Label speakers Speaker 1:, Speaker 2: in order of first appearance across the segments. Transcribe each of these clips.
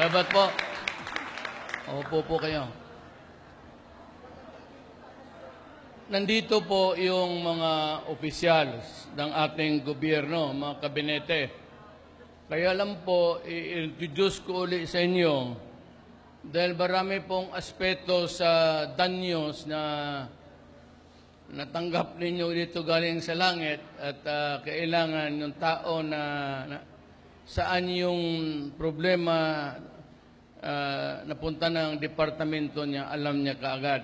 Speaker 1: Salamat po. Opo po kayo. Nandito po yung mga opisyal ng ating gobyerno, mga kabinete. Kaya lang po, i-introduce ko ulit sa inyo dahil marami pong aspeto sa danyos na natanggap ninyo dito galing sa langit at kailangan yung tao na saan yung problema napunta ng departamento niya, alam niya kaagad.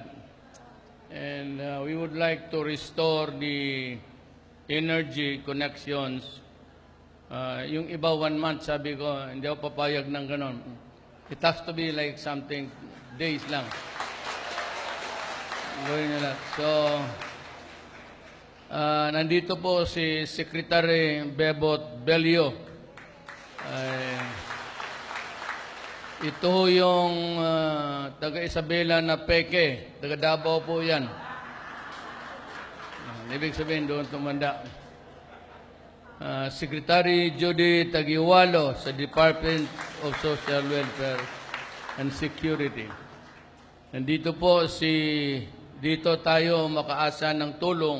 Speaker 1: And we would like to restore the energy connections. Yung iba 1 month, sabi ko, hindi ako papayag ng ganon. It has to be like something, days lang. Gawin nila. So, nandito po si Secretary Bebot Belio. Ito yung taga-Isabela na peke. Taga-Davao po yan. Ibig sabihin doon tumanda. Secretary Judy Tagiwalo sa Department of Social Welfare and Security. Nandito po dito tayo makaasa ng tulong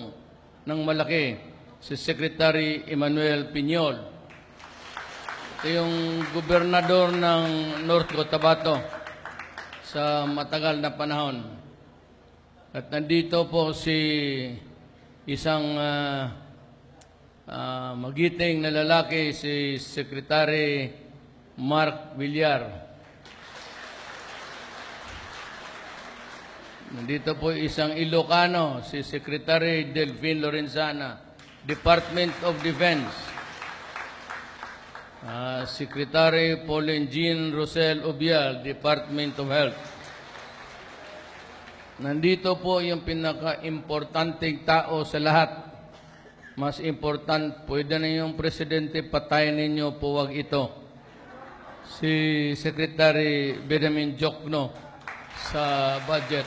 Speaker 1: ng malaki si Secretary Emmanuel Piñol. Ito yung gobernador ng North Cotabato sa matagal na panahon. At nandito po si isang magiting na lalaki, si Secretary Mark Villar. Nandito po isang Ilocano, si Secretary Delphine Lorenzana, Department of Defense. Secretary Pauline Jean Rosel Obial, Department of Health. Nandito po yung pinaka-importanting tao sa lahat. Mas important, pwede na yung presidente, patayin ninyo po, wag ito. Si Secretary Benjamin Jokno sa budget.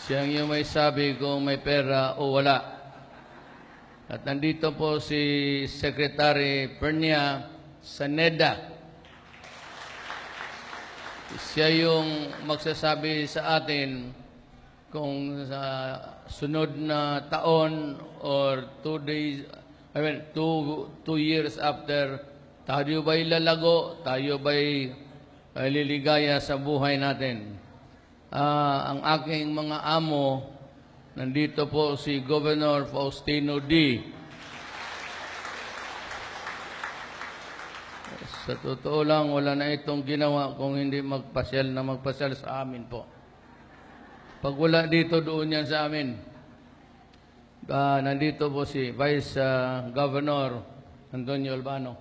Speaker 1: Siyang yung may sabi kung may pera o wala. At nandito po si Secretary Pernia Saneda. Siya yung magsasabi sa atin kung sa sunod na taon or 2 years after, tayo ba'y lalago, tayo ba'y liligaya sa buhay natin. Ang aking mga amo, nandito po si Governor Faustino D. Sa totoo lang, wala na itong ginawa kung hindi magpasyal sa amin po. Pag wala dito, doon yan sa amin. Nandito po si Vice Governor Antonio Albano.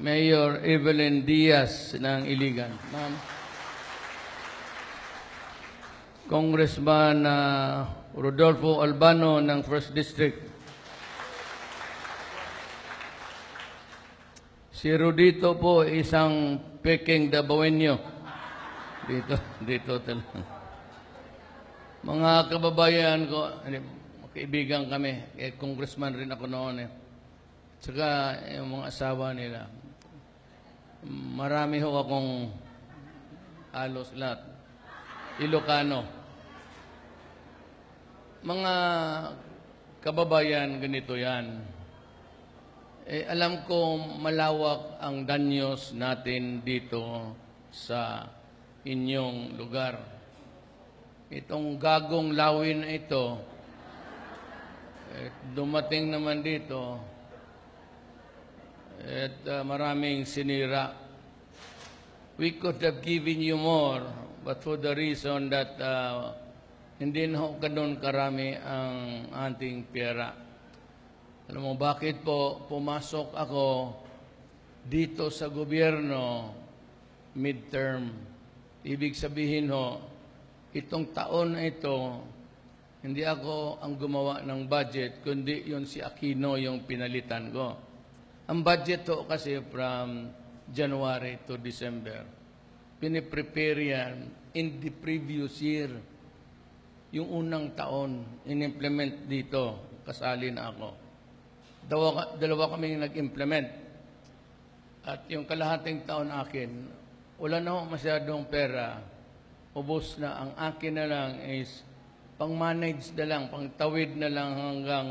Speaker 1: Mayor Evelyn Diaz ng Iligan. Ma'am. Congressman Rodolfo Albano ng 1st District. Si Rodito po isang peking Dabawenyo. Dito talaga. Mga kababayan ko, kaibigan kami, congressman rin ako noon. Tsaka yung mga asawa nila. Marami ho akong halos lahat. Ilocano. Mga kababayan, ganito yan. Alam ko malawak ang danyos natin dito sa inyong lugar. Itong gagong lawin na ito, dumating naman dito at maraming sinira. We could have given you more, but for the reason that hindi na ganun karami ang ating pera. Alam mo, bakit po pumasok ako dito sa gobyerno midterm? Ibig sabihin ho, itong taon na ito, hindi ako ang gumawa ng budget, kundi yun si Aquino yung pinalitan ko. Ang budget ho kasi from January to December. Piniprepare yan in the previous year. Yung unang taon, in-implement dito, kasali na ako. Dalawa kaming nag-implement. At yung kalahating taon akin, wala na akong masyadong pera. Ubos na. Ang akin na lang is pang-manage na lang, pang-tawid na lang hanggang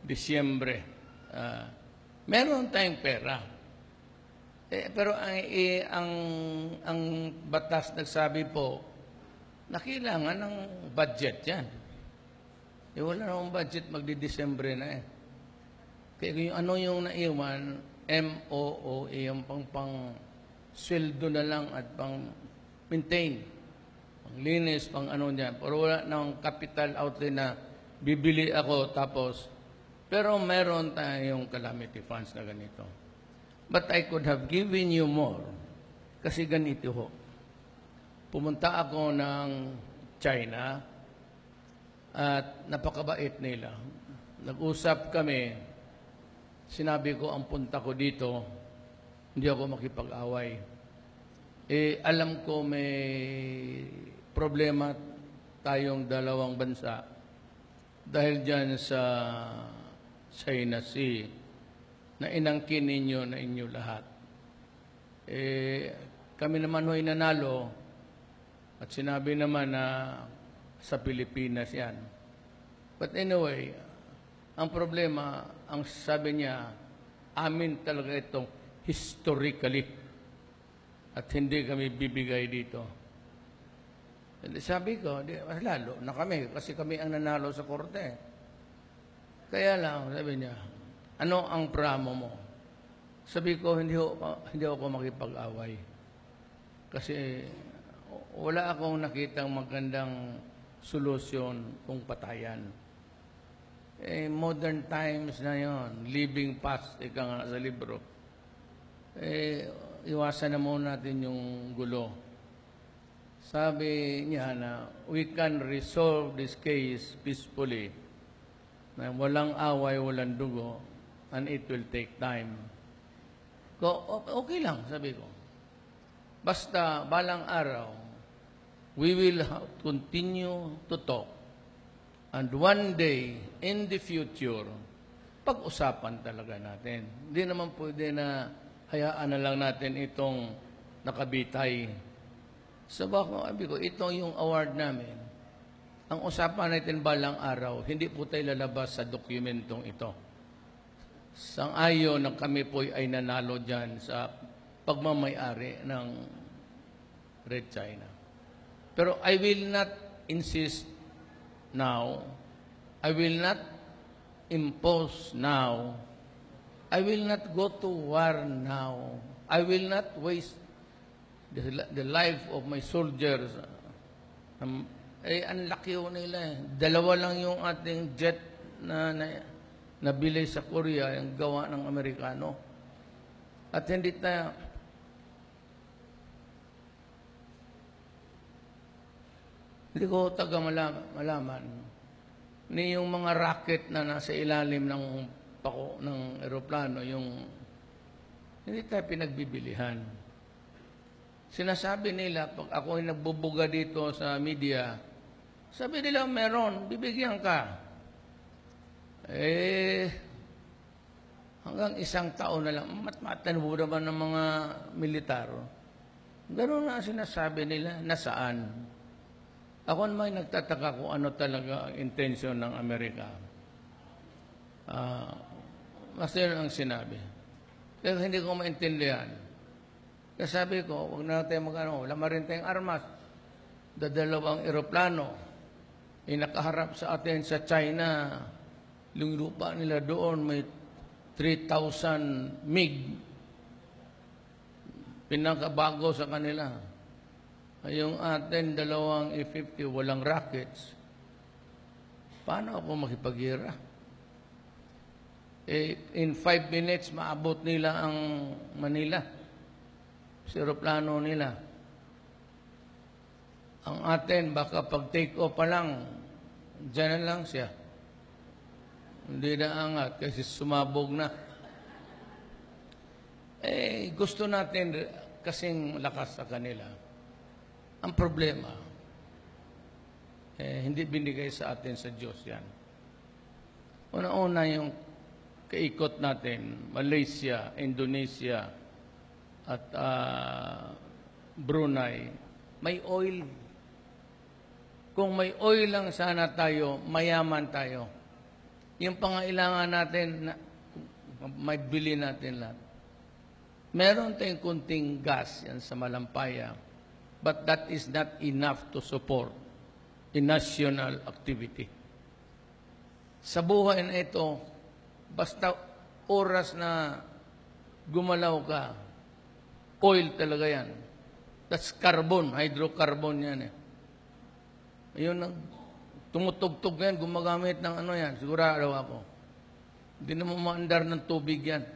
Speaker 1: Disyembre. Meron tayong pera. Pero ang batas nagsabi po na kailangan ng budget yan. Wala na akong budget, magdi-Disyembre na eh. Kaya yung ano yung naiwan, MOOE, yung pang-sweldo na lang at pang-maintain, pang-linis, pang-ano niyan. Pero wala nang capital outlay na bibili ako tapos, pero meron tayong calamity funds na ganito. But I could have given you more kasi ganito ho. Pumunta ako ng China at napakabait nila. Nag-usap kami. Sinabi ko, ang punta ko dito, hindi ako makipag-away. Alam ko may problema tayong dalawang bansa dahil dyan sa China Sea na inangkin ninyo na inyo lahat. Kami naman ho'y nanalo at sinabi naman na sa Pilipinas yan. But anyway, ang problema, ang sabi niya, amin talaga itong historically at hindi kami bibigay dito. Sabi ko, mas lalo na kami kasi kami ang nanalo sa korte. Kaya lang, sabi niya, ano ang pramo mo? Sabi ko, hindi ako makipag-away. Kasi wala akong nakitang magandang solusyon kung patayan. Modern times na yon, living past, ika nga sa libro. Iwasan na muna natin yung gulo. Sabi niya na, we can resolve this case peacefully. Na walang away, walang dugo, and it will take time. Okay lang, sabi ko. Basta, balang araw, we will continue to talk. And one day, in the future, pag-usapan talaga natin. Hindi naman pwede na hayaan na lang natin itong nakabitay. Sabi ko, ito yung award namin. Ang usapan natin balang araw, hindi po tayo lalabas sa dokumentong ito. Sang-ayon na kami po ay nanalo dyan sa pagmamayari ng Red China. Pero I will not insist now. I will not impose now. I will not go to war now. I will not waste the life of my soldiers. Ang laki ho nila. Dalawa lang yung ating jet na nabili sa Korea, yung gawa ng Amerikano. At hindi tayo hindi ko taga malaman ni yung mga rocket na nasa ilalim ng pako ng eroplano, yung hindi tayo pinagbibilihan. Sinasabi nila, pag ako ay nagbubuga dito sa media, sabi nila, meron, bibigyan ka. Hanggang isang taon na lang, matmatan mo naman ng mga militar. Gano'n na sinasabi nila, nasaan? Ako naman nagtataka kung ano talaga ang intensyon ng Amerika. Basta yun ang sinabi. Pero hindi ko maintindihan. Kaya sabi ko, huwag na tayo wala rin tayong armas. Dadalawang eroplano. Nakaharap sa atin sa China. Yung lupa nila doon may 3,000 MiG. Pinakabago sa kanila. Yung atin, dalawang E-50, walang rockets. Paano ako makipaghira? In 5 minutes, maabot nila ang Manila. Sa aeroplano nila. Ang atin, baka pag take off pa lang, dyan na lang siya. Hindi na angat kasi sumabog na. Gusto natin kasing lakas sa kanila. Ang problema, hindi binigay sa atin sa Diyos yan. Una-una yung kaikot natin, Malaysia, Indonesia, at Brunei, may oil. Kung may oil lang sana tayo, mayaman tayo. Yung pangailangan natin, may bili natin lahat. Meron tayong kunting gas yan sa Malampaya, but that is not enough to support a national activity. Sa buhay na ito, basta oras na gumalaw ka, oil talaga yan. That's carbon, hydrocarbon yan eh. Ayun, tumutugtog yan, gumagamit ng ano yan, sigurado ako. Hindi na maandar ng tubig yan.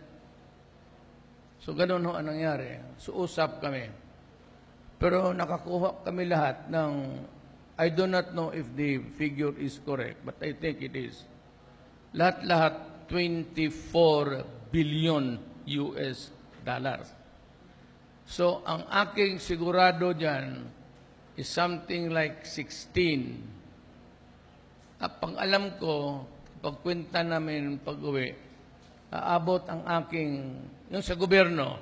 Speaker 1: So, ganun ho ang nangyari. So, usap kami. Pero nakakuha kami lahat ng, I do not know if the figure is correct, but I think it is. Lahat-lahat, 24 billion US dollars. So, ang aking sigurado dyan is something like 16. At pang alam ko, pagkwenta namin pag-uwi, aabot ang aking, yung sa gobyerno,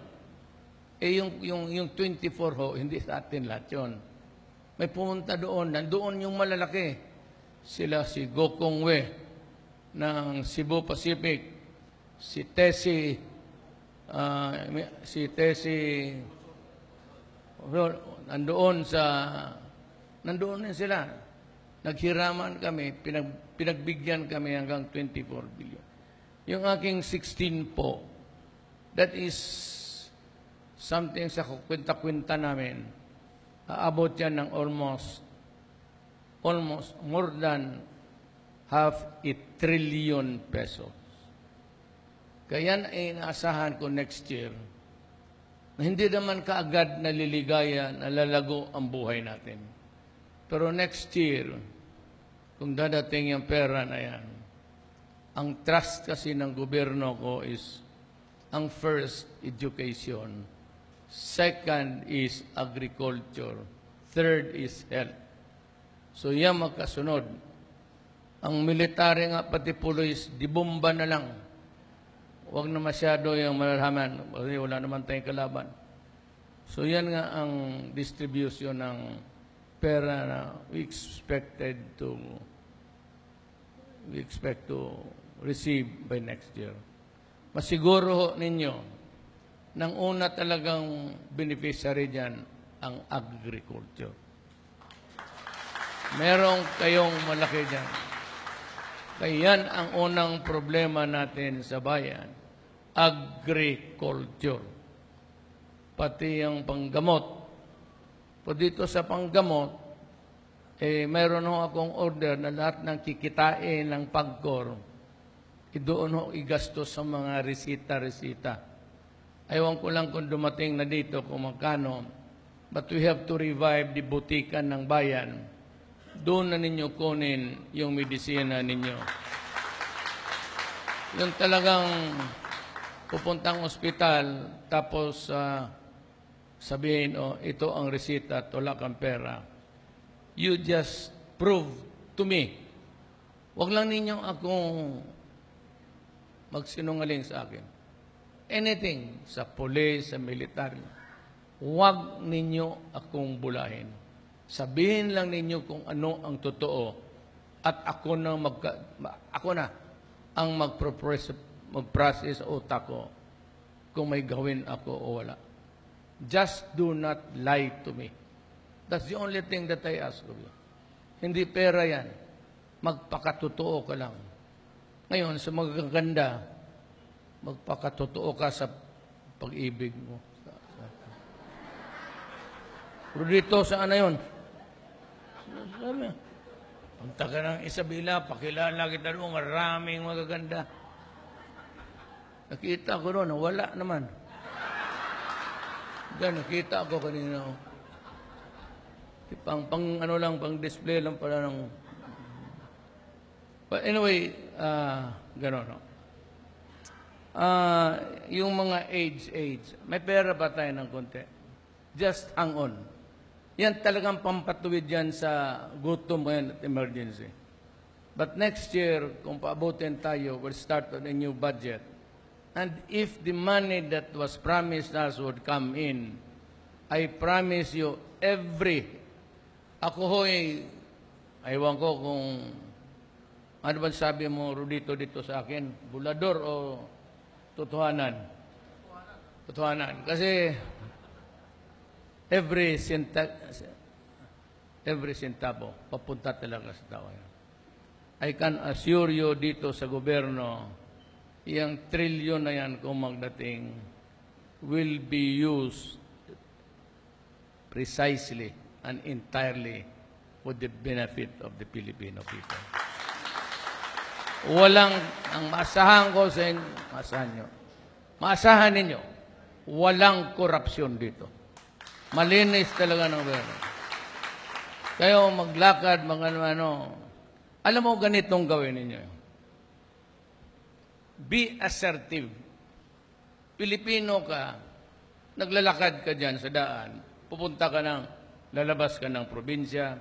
Speaker 1: yung 24 ho, hindi sa atin lahat yun. May pumunta doon, nandoon yung malalaki. Sila si Gokong We ng Cebu Pacific, si Tessie, nandoon din sila. Naghiraman kami, pinagbigyan kami hanggang 24 billion. Yung aking 16 po, that is something sa kwenta-kwenta namin. Aabot yan ng almost more than ₱500 billion. Kaya ay inaasahan ko next year na hindi naman kaagad naliligaya, nalalago ang buhay natin. Pero next year, kung dadating yung pera na yan, ang trust kasi ng gobyerno ko is, ang first, education. Second is agriculture. Third is health. So yan magkasunod. Ang military nga pati police, di bomba na lang. Huwag na masyado yung malalaman. Kasi wala naman tayong kalaban. So yan nga ang distribution ng pera na we expect to receive by next year. Masiguro ninyo, nang una talagang beneficiary dyan, ang agriculture. Merong kayong malaki dyan. Kaya yan ang unang problema natin sa bayan, agriculture. Pati yung panggamot. Po dito sa panggamot, mayroon ho akong order na lahat ng kikitain ng PAGCOR, doon ho igastos sa mga resita-resita. Ayaw ko lang kung dumating na dito kung magkano, but we have to revive the butikan ng bayan. Doon na ninyo kunin yung medisina ninyo. Yung talagang pupuntang ospital, tapos sabihin, ito ang resita, wala kang pera. You just prove to me. Huwag lang ninyong akong magsinungaling sa akin. Anything, sa police, sa military, huwag ninyo akong bulahin. Sabihin lang ninyo kung ano ang totoo at ako na ang mag-process sa utak ko kung may gawin ako o wala. Just do not lie to me. That's the only thing that I ask of you. Hindi pera yan. Magpakatotoo ka lang. Ngayon, sa magaganda, magpakatotoo ka sa pag-ibig mo. Pero dito, saan na yun? Sabi, punta ka ng Isabela, pakilala kita doon, maraming magaganda. Nakita ko doon, wala naman. Diyan, nakita ako kanina. Pang display lang pala ng... But anyway, gano'n, no? Yung mga AIDS, may pera ba tayo ng konti? Just hang on. Yan talagang pampatuwid yan sa gutom ngayon at emergency. But next year, kung paabutin tayo, we'll start on a new budget. And if the money that was promised us would come in, I promise you, ako ho'y, aywan ko kung, ano ba sabi mo, Rudito, dito sa akin? Bulador o totohanan? Totohanan. Kasi, every centavo, papunta talaga sa tao. I can assure you dito sa gobyerno, yung trilyon na yan kung magdating will be used precisely and entirely for the benefit of the Filipino people. Ang maasahan ko sa inyo, maasahan ninyo, walang korupsyon dito. Malinis talaga ng gobyerno. Kayo maglakad, alam mo ganitong gawin ninyo. Be assertive. Pilipino ka, naglalakad ka dyan sa daan, pupunta ka lalabas ka ng probinsya,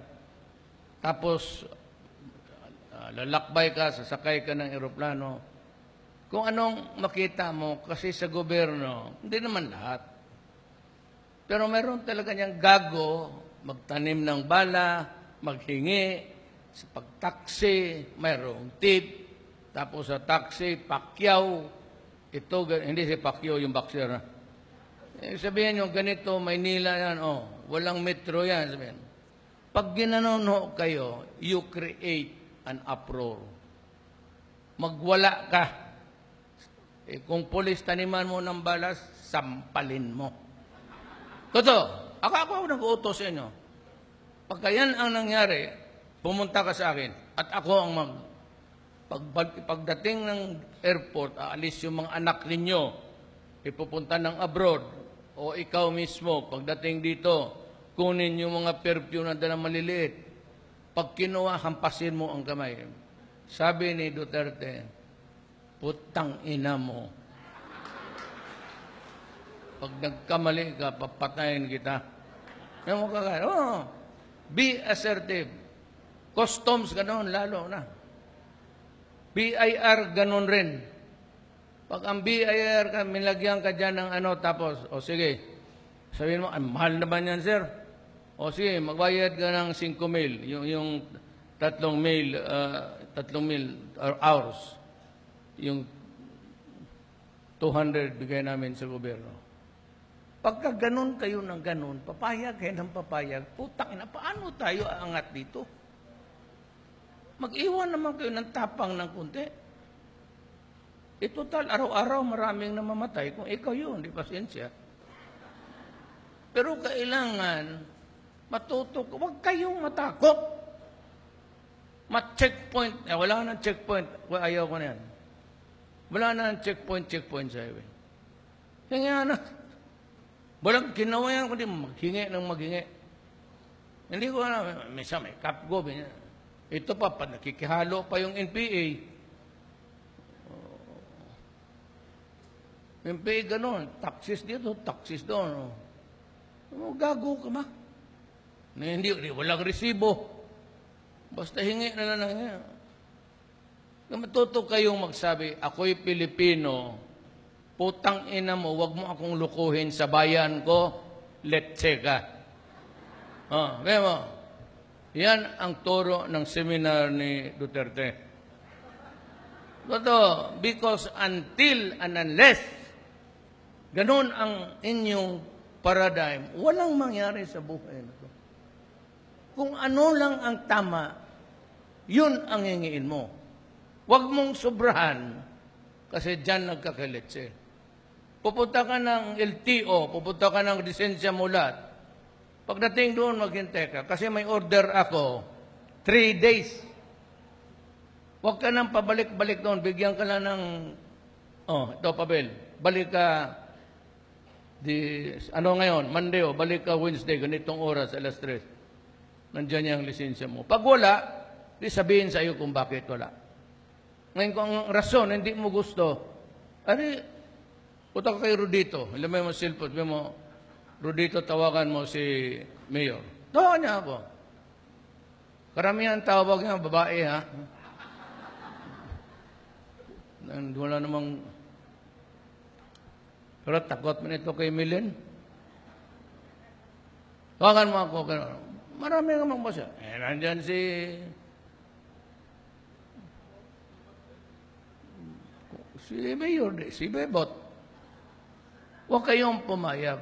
Speaker 1: tapos lalakbay ka, sasakay ka ng eroplano. Kung anong makita mo, kasi sa gobyerno, hindi naman lahat. Pero meron talaga niyang gago, magtanim ng bala, maghingi, sa pagtaksi, mayroong tip, tapos sa taxi, pakyaw. Ito, hindi si pakyaw yung boxer. Sabihin nyo, ganito, Maynila yan, walang metro yan. Sabihin. Pag ginanono kayo, you create an uproar. Magwala ka. Kung pulis taniman mo ng balas, sampalin mo. Totoo. Ako nag-uutos sa inyo. Pagka yan ang nangyari, pumunta ka sa akin at ako ang pagdating ng airport, aalis yung mga anak ninyo, ipupunta ng abroad, o ikaw mismo, pagdating dito, kunin yung mga perfume na dalang maliliit. Pag kinuha, hampasin mo ang kamay. Sabi ni Duterte, putang ina mo. Pag nagkamali ka, papatayin kita. Yung mga be assertive. Customs, ganoon, lalo na. BIR, ganoon rin. Pag ang BIR ka, milagyan ka dyan ng tapos, sige, sabihin mo, mahal naman yan, sir. Sige, magbayad ka ng 5,000, yung 3,000 hours. Yung 200 bigay namin sa gobyerno. Pagka ganun kayo ng ganun, papayag kayo ng papayag, putang ina, paano tayo aangat dito? Mag-iwan naman kayo ng tapang ng kunti. Total, araw-araw maraming namamatay. Kung ikaw yun, di pasensya. Pero kailangan matutok. Huwag kayong matakot. Ma-checkpoint. Wala nang checkpoint. Ayaw ko na yan. Wala nang checkpoint sa highway. Kaya na. Walang ginawa yan, kundi maghingi ng maghingi. Hindi ko na, may kapgo. Ito pa, nakikihalo pa yung NPA. NPA ganun, taxis dito, taxis doon. Gago ka ba? Hindi, walang resibo. Basta hingi na lang yan. Matuto kayong magsabi, ako'y Pilipino, putang ina mo, wag mo akong lukuhin sa bayan ko, letse ka. Kaya mo, yan ang turo ng seminar ni Duterte. Totoo, because until and unless ganun ang inyong paradigm, walang mangyari sa buhay na ito. Kung ano lang ang tama, yun ang hingiin mo. Huwag mong sobrahan kasi dyan nagkakaletse. Pupunta ka ng LTO, pupunta ka ng lisensya mulat. Pagdating doon, maghintay ka. Kasi may order ako, 3 days. Huwag ka nang pabalik-balik doon. Bigyan ka lang ng, ito, Pabel. Balik ka, ngayon, Monday, balik ka Wednesday, ganitong oras, alas 3. Nandiyan yung lisensya mo. Pag wala, di sabihin sa iyo kung bakit wala. Ngayon, kung ang rason, hindi mo gusto, punta ka kay Rudito. Alam mo yung cellphone, sabi mo, Rudito, tawagan mo si Mayor. Tawagan niya ako. Karamihan tawag niya, babae ha. Wala namang... Pero takot man ito kay Milen. Tawagan mo ako. Marami namang basa. Nandyan si Mayor, si Bebot. Huwag kayong pumayag.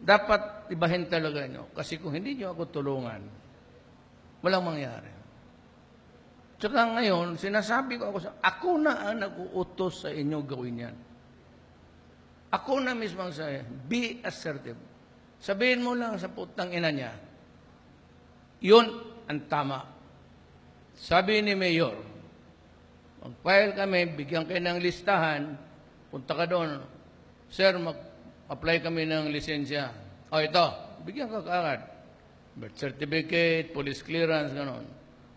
Speaker 1: Dapat ibahin talaga nyo. Kasi kung hindi nyo ako tulungan, walang mangyari. Tsaka ngayon, sinasabi ko ako na ang nag-uutos sa inyo gawin yan. Ako na mismo ang sabi, be assertive. Sabihin mo lang sa putang ina niya, yun ang tama. Sabi ni Mayor, mag-file kami, bigyan kayo ng listahan, punta ka doon, sir, mag-apply kami ng lisensya. O ito, bigyan ka kaagad. Birth certificate, police clearance, gano'n.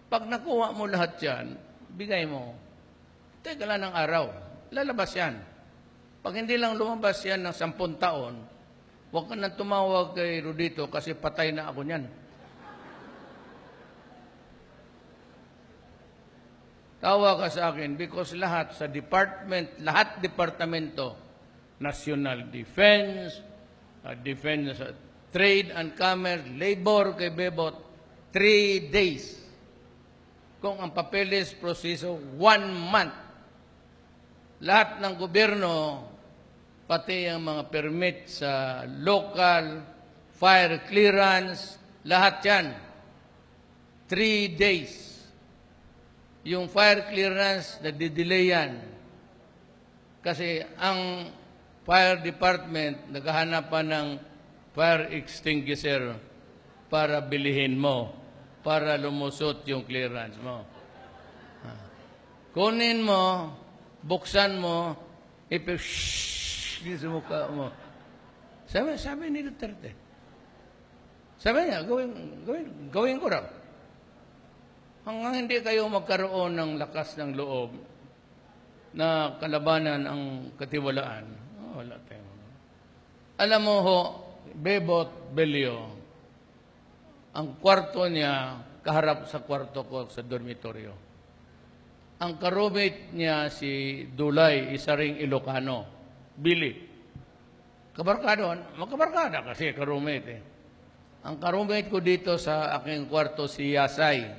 Speaker 1: Pag nakuha mo lahat yan, bigay mo. Teka lang ng araw, lalabas yan. Pag hindi lang lumabas yan ng 10 taon, huwag ka nang tumawag kay Rodito kasi patay na ako niyan. Tawa ka sa akin because lahat sa lahat departamento, National Defense, Defense, Trade and Commerce, Labor kay Bebot, 3 days. Kung ang papeles proseso, 1 month. Lahat ng gobyerno, pati ang mga permit sa local, fire clearance, lahat yan. 3 days. Yung fire clearance, nadidelay yan. Kasi ang fire department, naghahanap pa ng fire extinguisher para bilihin mo, para lumusot yung clearance mo. Kunin mo, buksan mo, sa mukha mo. Sabi ni Duterte. Sabi niya, gawin ko raw. Hanggang hindi kayo magkaroon ng lakas ng loob na kalabanan ang katiwalaan, wala tayo. Alam mo ho, Bebot Belio, ang kwarto niya kaharap sa kwarto ko sa dormitoryo. Ang ka-roommate niya si Dulay, isa ring Ilocano, Billy. Kabarkada, magkabarkada kasi ka-roommate eh. Ang ka-roommate ko dito sa aking kwarto si Yasay,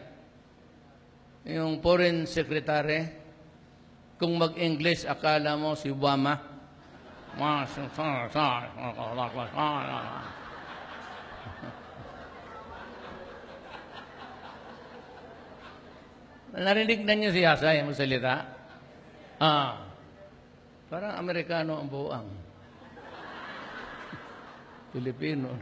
Speaker 1: yung foreign secretary. Kung mag-English, akala mo si Obama. Narinig na niyo si Yasay ang salita? Parang Amerikano ang buang. Pilipino.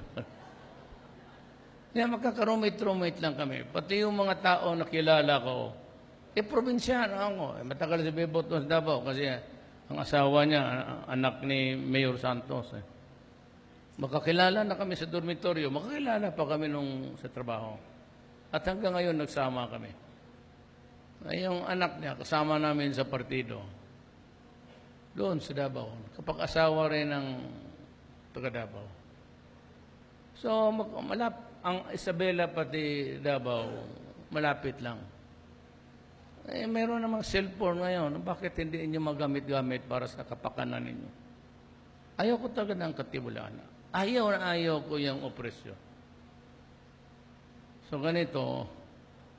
Speaker 1: Kaya magkaka-roommate lang kami. Pati yung mga tao na kilala ko, probinsyano ako. Matagal si Bebot sa Davao kasi ang asawa niya, anak ni Mayor Santos. Makakilala na kami sa dormitoryo. Makakilala pa kami nung sa trabaho. At hanggang ngayon, nagsama kami. Yung anak niya, kasama namin sa partido. Doon sa Davao. Kapag asawa rin ng taga Davao. So, ang Isabela pati Davao, malapit lang. Meron namang cellphone ngayon. Bakit hindi inyo magamit-gamit para sa kapakanan ninyo? Ayaw ko talaga ng katiwalaan. Ayaw ko yung opresyon. So, ganito,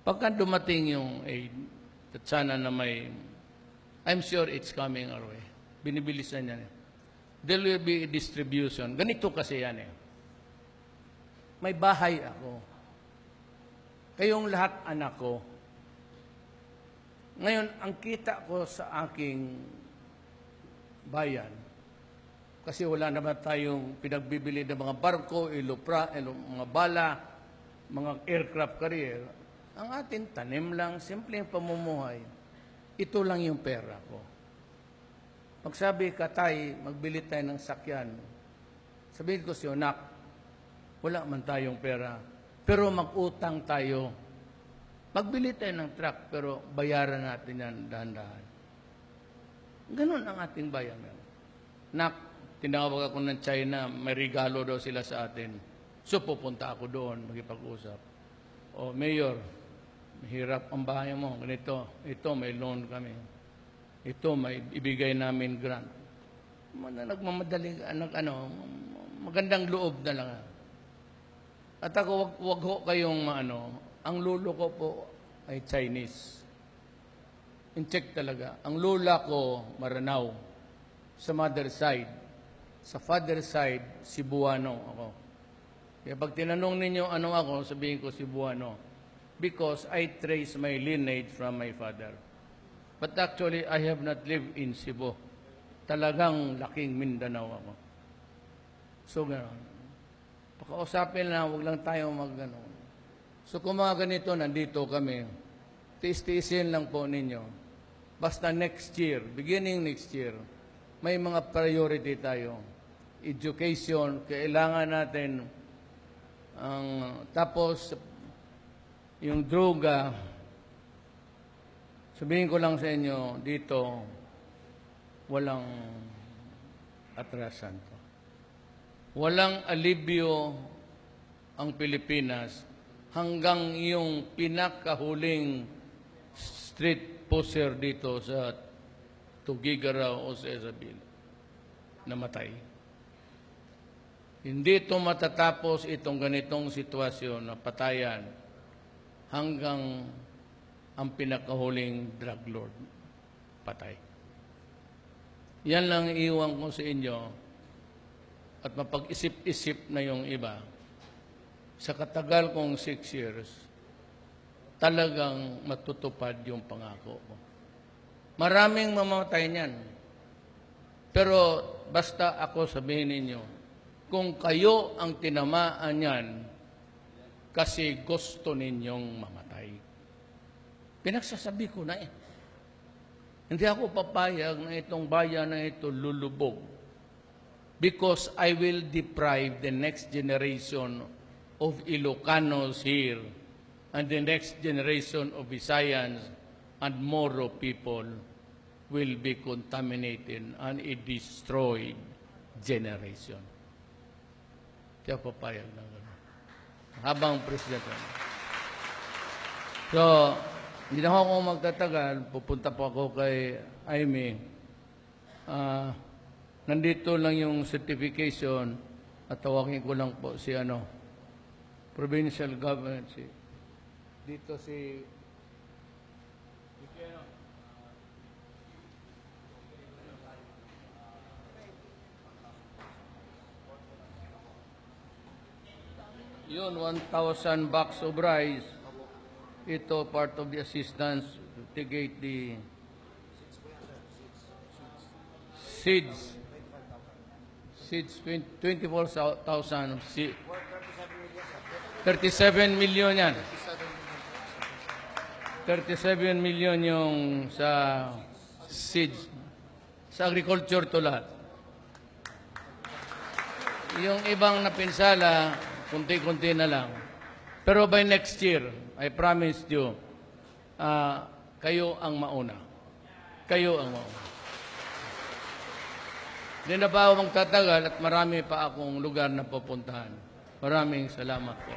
Speaker 1: pagka dumating yung aid, at sana na I'm sure it's coming our way. Binibilisan yan. There will be distribution. Ganito kasi yan eh. May bahay ako. Kayong lahat anak ko. Ngayon, ang kita ko sa aking bayan, kasi wala naman tayong pinagbibili ng mga barko, mga bala, mga aircraft carrier. Ang atin, tanim lang, simpleng pamumuhay. Ito lang yung pera ko. Magsabi ka tayo, magbili tayo ng sakyan. Sabihin ko siya, nak, wala man tayong pera. Pero mag-utang tayo. Magbili tayo ng truck, pero bayaran natin yan dahan-dahan. Ganun ang ating bayan. Nak, tinawag ako ng China, may regalo daw sila sa atin. So, pupunta ako doon, magipag-usap. O, Mayor, mahirap ang bahay mo. Ganito, ito, may loan kami. ito may ibigay namin grant. Nagmamadali, magandang loob na lang. At ako, wag ho kayong ang lolo ko po ay Chinese. In check talaga. Ang lola ko, Maranao, sa mother side. Sa father side, Cebuano ako. Kaya pag tinanong ninyo ano ako, sabihin ko Cebuano. Because I trace my lineage from my father. But actually, I have not lived in Cebu. Talagang laking Mindanao ako. So, gano'n. Pakausapin lang, huwag lang tayo mag-gano'n. So, kung mga ganito, nandito kami, tiis-tiisin lang po ninyo. Basta next year, beginning next year, may mga priority tayo. Education, kailangan natin tapos, yung droga, sabihin ko lang sa inyo, dito, walang atrasan to. Walang alibyo ang Pilipinas hanggang yung pinakahuling street poster dito sa Tugigaraw o sa Isabel namatay. Hindi ito matatapos itong ganitong sitwasyon na patayan hanggang ang pinakahuling drug lord patay. Yan lang iiwan ko sa inyo at mapag-isip-isip na yung iba. Sa katagal kong 6 years, talagang matutupad yung pangako ko. Maraming mamamatay niyan. Pero basta ako sabihin ninyo, kung kayo ang tinamaan niyan, kasi gusto ninyong mamatay. Pinagsasabi ko na eh. Hindi ako papayag na itong bayan na ito lulubog. Because I will deprive the next generation of Ilocanos here and the next generation of Visayans and Moro people will be contaminated and a destroyed generation. Kaya papayag na gano'n. Habang presidente. So, hindi na ako magtatagal. Pupunta po ako kay Aimee. Nandito lang yung certification at tawagin ko lang po si provincial government. Dito si yun, 1,000 bucks of rice. Ito part of the assistance to mitigate the seeds. Seeds, 24,000 seeds. 37 million yan. 37 million yung sa seeds. Sa agriculture to lahat. Yung ibang napinsala, kunti-kunti na lang. Pero by next year, I promised you, kayo ang mauna. Kayo ang mauna. Hindi na pa ako magtatagal at marami pa akong lugar na pupuntahan. Maraming salamat po.